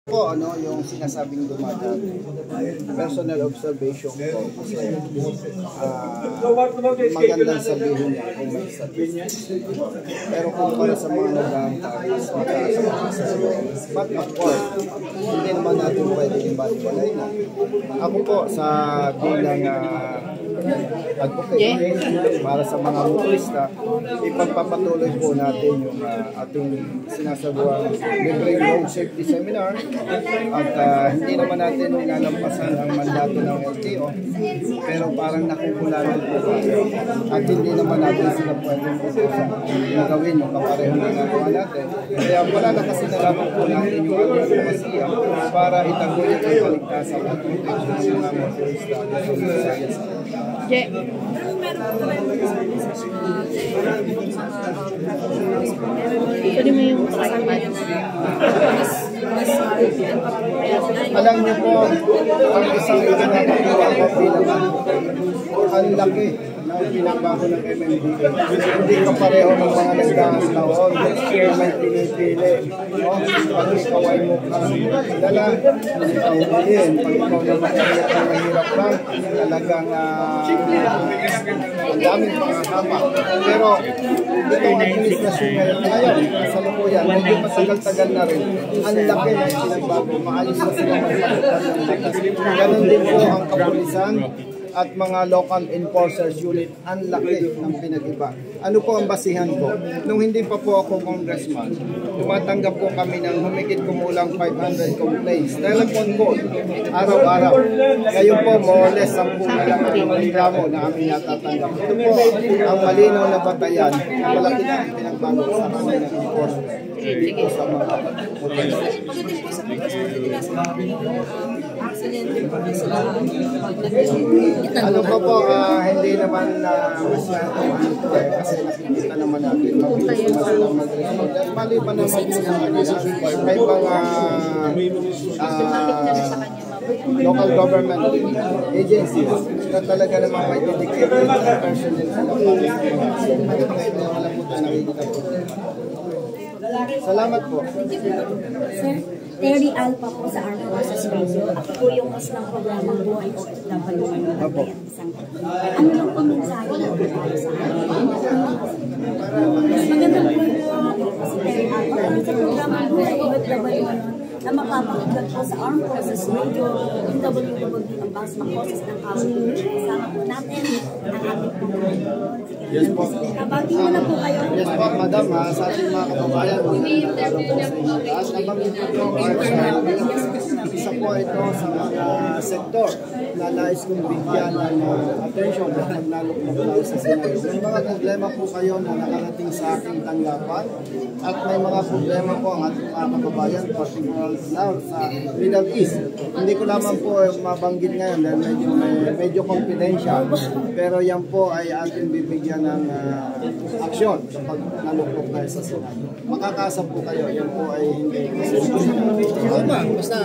Po, yung sinasabing dumadami, personal observation ko kasi magandang sabihin niya kung may statistics. Pero kung para sa mga nag-aantayos, but of course, hindi naman natin pwede ibaliwalay na. Ako po sa bilang advocate para sa mga motorista, ipagpapatuloy po natin yung ating sinasabawang libreng road safety seminar at hindi naman natin nilalampasan ang mandato ng LTO, pero parang nakukulangan po tayo at hindi naman natin sila pwedeng na gawin yung kaparehong ginagawa natin. Kaya wala na kasi nalaman po natin yung advokasya para itaguyod ang kaligtasan at protection ng mga motorista sa Visayas. Pwede mo yung alam niyo po, ang isang ginagawa ko bilang ang laki ng pinabago ng MMDA. Hindi ka pareho ng mga nagdaang taon. May pinipili. Pag ikaw ay mukhang dala, hindi ka huliin. Pag ikaw naman ay mukhang mahirap lang, talagang ang daming pangahama. Pero itong administrasyon ngayon, kasalukuyan, medyo matagal-tagal na rin. Ang laki ng pinagbago. Maayos na sila magpapagod ng lakas. Ganon din po ang kapulisan at mga local enforcers unit, ang laki ng pinag-iba. Ano po ang basihan ko? Nung hindi pa po ako congressman, tumatanggap po kami ng humigit kumulang 500 complaints. Telephone call, araw-araw. Ngayon po, more or less, 10 na lang ang reklamo na aming natatanggap. Ito po ang malinaw na batayan na malaki na ang pinagbago sa kanila ng enforcement. Dito sa mga motorista. Pagdating po sa aksidente po sila. Ano po, hindi naman masyadong kasi nakikita naman natin mabilis naman silang mag-respond. Maliban naman po sa kanila, may mga local government agencies na talaga naman may dedicated personnel sila para sa mga accident. Alam mo tayo nakikita po. Salamat po. Sir, Terry Alpa po sa Armed Forces Radio. Ako po yung host ng programang Buhay OFW ng Bayan Isang. Ano lang po mensahe ng tayo sa akin? Mas maganda po si Terry Alpa sa programang Buhay OFW na mapapakinggan po sa Armed Forces Radio, yung www.ang boses ng Kawal. Kasama po natin ang ating programang. Yes po. Kabati mo na po kayo. Yes po, madam, sa ating mga kababayan, isa po ito sa mga sektor na nais kong bigyan ng atensyon at nagnalukmok tayo sa Senado. May mga problema po kayo na nakarating sa aking tanggapan at may mga problema po ang ating mga kababayan, particular now sa Middle East. Hindi ko naman po mabanggit ngayon dahil medyo confidential, pero yan po ay ating bibigyan ng aksyon kapag nalukmok tayo sa Senado. Makakasap po kayo, yan po ay hindi.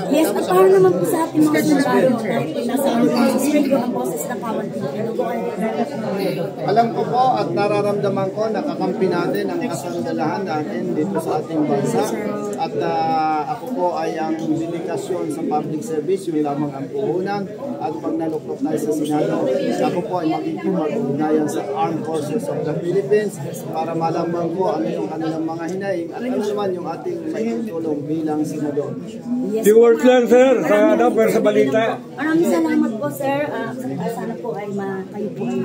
Yes, at para naman po sa ating mga sundalo dahil po nasa Radio ang boses ng Kawal. Alam ko po at nararamdaman ko nakakampi natin ang kasandalahan natin dito sa ating bansa at ako po ay ang dedikasyon sa public service, yung lamang ang puhunan at pag nalukmok tayo sa Senado, ako po ay makikipag-ugnayan sa Armed Forces of the Philippines para malaman ko ano yung kanilang mga hinaing at ano naman yung ating maitutulong bilang senador. Yes, Di work lang, sir, sa balita. Maraming salamat po, sir. Sana po ay kayo po ay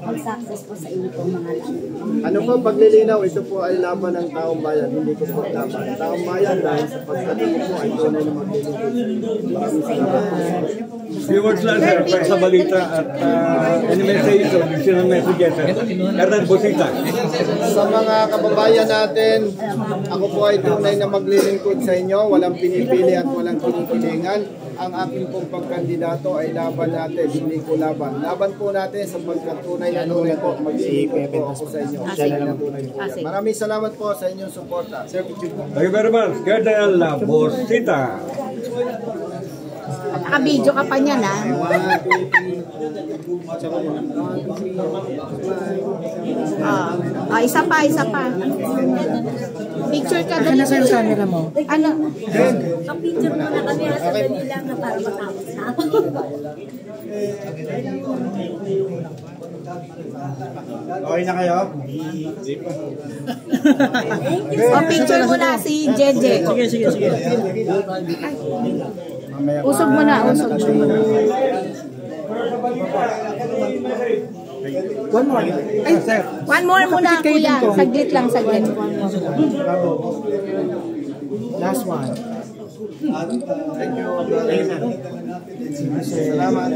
mag-success po sa inyo pong mga laban. Ano po, paglilinaw, ito po ay laban ng taong bayan, hindi ko po laban. Taong bayan dahil sa pagkatapos po ay tunay na maglilingkod. Maraming salamat po. Viewers lang, sir, sa balita at any message o additional messages, sir. Colonel Busita. Sa mga kababayan natin, ako po ay tunay na maglilingkod sa inyo, walang pinipili at walang kinikilingan. Ang aking pong pagkandidato ay laban natin, hindi ko laban. Laban po natin sa pagkatunay na tunay po. Maglilingkod po ako sa inyo. Maraming salamat po sa inyong suporta. Sir, picture po. Thank you very much, Colonel Busita. Naka-video ka pa niyan, ha? 1, 2, 3. Isa pa. Picture ka Akin dali. na sa'yo camera mo. Ano? Kapicture mo na kami sa dali lang na para matapos na. Okay na kayo? Picture mo na si Jeje. Sige. Usog mo na. One more. Ay, sir. One more muna, kuya. Saglit lang. Last one. Thank you. Salamat.